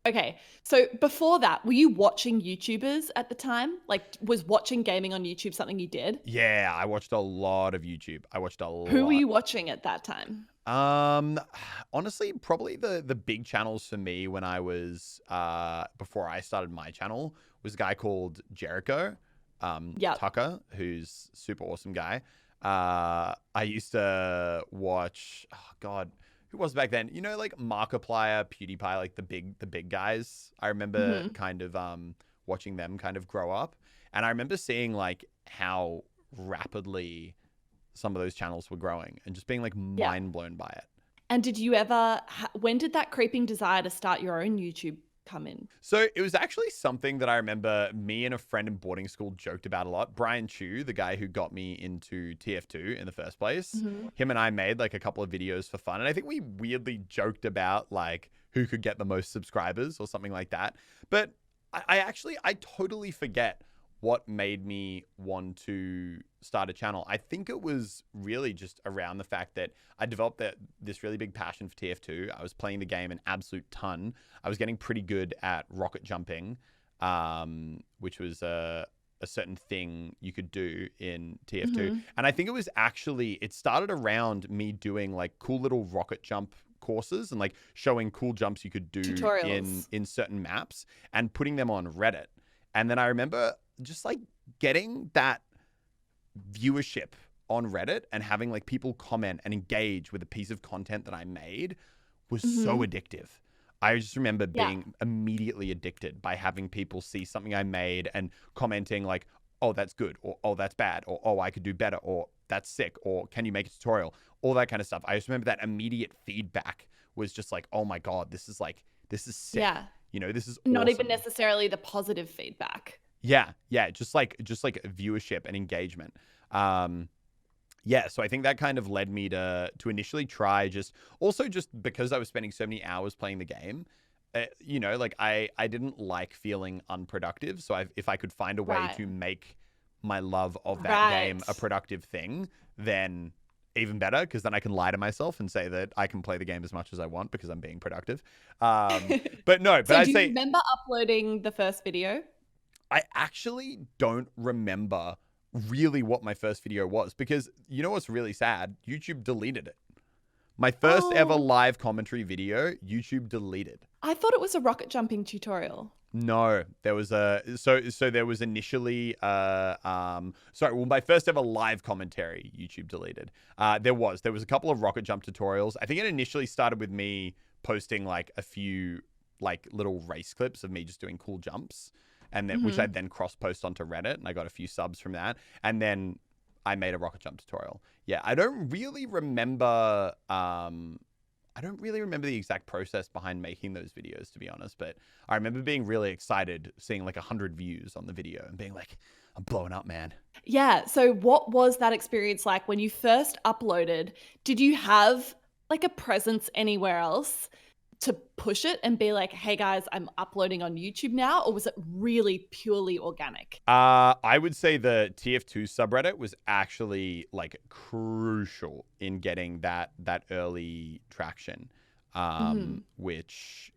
Okay. So before that, were you watching YouTubers at the time? Like, was watching gaming on YouTube something you did? Yeah, I watched a lot of YouTube. I watched a Who were lot. you watching at that time? Um, Honestly, probably the big channels for me when I was before I started my channel was a guy called Jericho, Yep. Tucker, who's super awesome guy. I used to watch, oh God, who was it back then? You know, like Markiplier, PewDiePie, like the big guys. I remember Hmm. kind of watching them kind of grow up, and I remember seeing like how rapidly some of those channels were growing and just being like Yeah. mind blown by it. And did you ever, when did that creeping desire to start your own YouTube come in? So it was actually something that I remember me and a friend in boarding school joked about a lot. Brian Chu, the guy who got me into TF2 in the first place, Hmm. him and I made like a couple of videos for fun. And I think we weirdly joked about like who could get the most subscribers or something like that. But I totally forget what made me want to start a channel. I think it was really just around the fact that I developed this really big passion for TF2. I was playing the game an absolute ton. I was getting pretty good at rocket jumping, which was a certain thing you could do in TF2. Hmm. And I think it started around me doing like cool little rocket jump courses and like showing cool jumps you could do in Tutorials. certain maps and putting them on Reddit. And then I remember just like getting that viewership on Reddit and having like people comment and engage with a piece of content that I made was so Hmm. addictive. I just remember Yeah. being immediately addicted by having people see something I made and commenting like, "Oh, that's good," or "Oh, that's bad," or "Oh, I could do better," or "That's sick," or "Can you make a tutorial?" All that kind of stuff. I just remember that immediate feedback was just like, "Oh my God, this is sick." Yeah. You know, this is Not even awesome. necessarily the positive feedback. Yeah, yeah, just like viewership and engagement. Um, yeah, so I think that kind of led me to initially try just because I was spending so many hours playing the game. You know, like I didn't like feeling unproductive. So if I could find a way Right. to make my love of that game Right. a productive thing, then even better, because then I can lie to myself and say that I can play the game as much as I want because I'm being productive. But no, but So I'd do you say remember uploading the first video? I actually don't remember really what my first video was because you know what's really sad? YouTube deleted it. My first ever Oh, live commentary video, YouTube deleted. I thought it was a rocket jumping tutorial. No, there was so there was initially sorry, well my first ever live commentary YouTube deleted. There was a couple of rocket jump tutorials. I think it initially started with me posting like a few like little race clips of me just doing cool jumps and then which I'd Hmm. then cross post onto Reddit and I got a few subs from that. And then I made a rocket jump tutorial. Yeah, I don't really remember the exact process behind making those videos, to be honest, but I remember being really excited seeing like 100 views on the video and being like, I'm blowing up, man. Yeah. So what was that experience like when you first uploaded? Did you have like a presence anywhere else to push it and be like, hey guys, I'm uploading on YouTube now? Or was it really purely organic? I would say the TF2 subreddit was actually like crucial in getting that early traction. Hmm. Which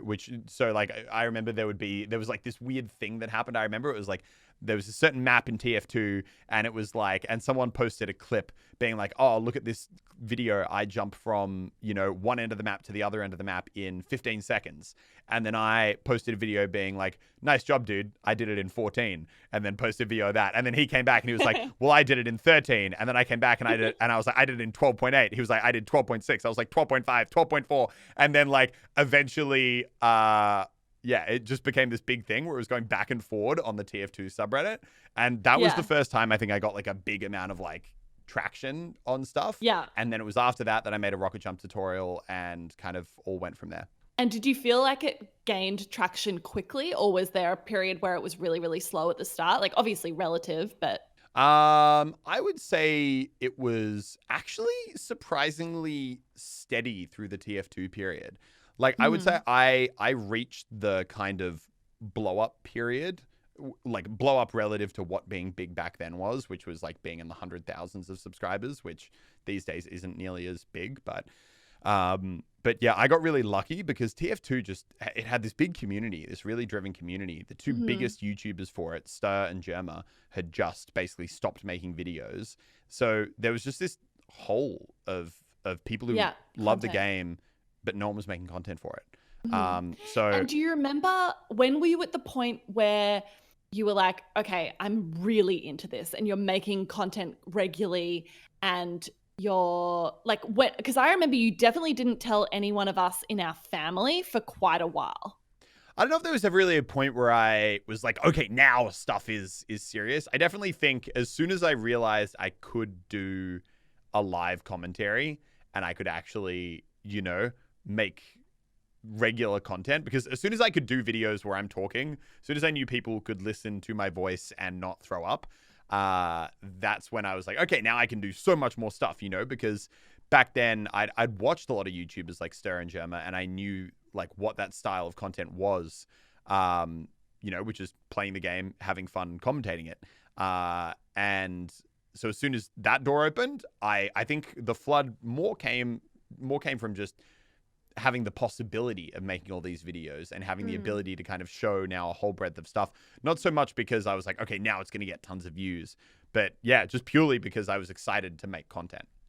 which so like I remember there was like this weird thing that happened. I remember it was like there was a certain map in TF2 and it was like and someone posted a clip being like, "Oh, look at this video. I jump from, one end of the map to the other end of the map in 15 seconds." And then I posted a video being like, "Nice job, dude. I did it in 14." And then posted a video of that. And then he came back and he was like, "Well, I did it in 13." And then I came back and I was like, "I did it in 12.8." He was like, "I did 12.6." I was like, 12.5, 12.4. And then like eventually yeah, it just became this big thing where it was going back and forward on the TF2 subreddit. And that was the Yeah. first time I think I got like a big amount of like traction on stuff. Yeah. And then it was after that that I made a rocket jump tutorial and kind of all went from there. And did you feel like it gained traction quickly, or was there a period where it was really, really slow at the start? Like, obviously relative, but I would say it was actually surprisingly steady through the TF2 period. Like I would say mm, I reached the kind of blow up period, like blow up relative to what being big back then was, which was like being in the hundred thousands of subscribers, which these days isn't nearly as big, but But yeah, I got really lucky because TF2 just it had this big community, this really driven community. The two Mhm. biggest YouTubers for it, Stir and Germa, had just basically stopped making videos. So there was just this hole of people who Yeah, loved the content. game, but no one was making content for it. Mhm. So And do you remember when were you at the point where you were like, "Okay, I'm really into this," and you're making content regularly and you're like, when? Because I remember you definitely didn't tell any one of us in our family for quite a while. I don't know if there was ever really a point where I was like, okay, now stuff is serious. I definitely think as soon as I realized I could do a live commentary and I could actually, make regular content, because as soon as I could do videos where I'm talking, as soon as I knew people could listen to my voice and not throw up, that's when I was like, okay, now I can do so much more stuff, because back then I'd watched a lot of YouTubers like Stir and Germa, and I knew like what that style of content was, which is playing the game, having fun, commentating it. And so as soon as that door opened, I think the flood more came from just having the possibility of making all these videos and having the Mm. ability to kind of show now a whole breadth of stuff. Not so much because I was like, okay, now it's going to get tons of views, but yeah, just purely because I was excited to make content.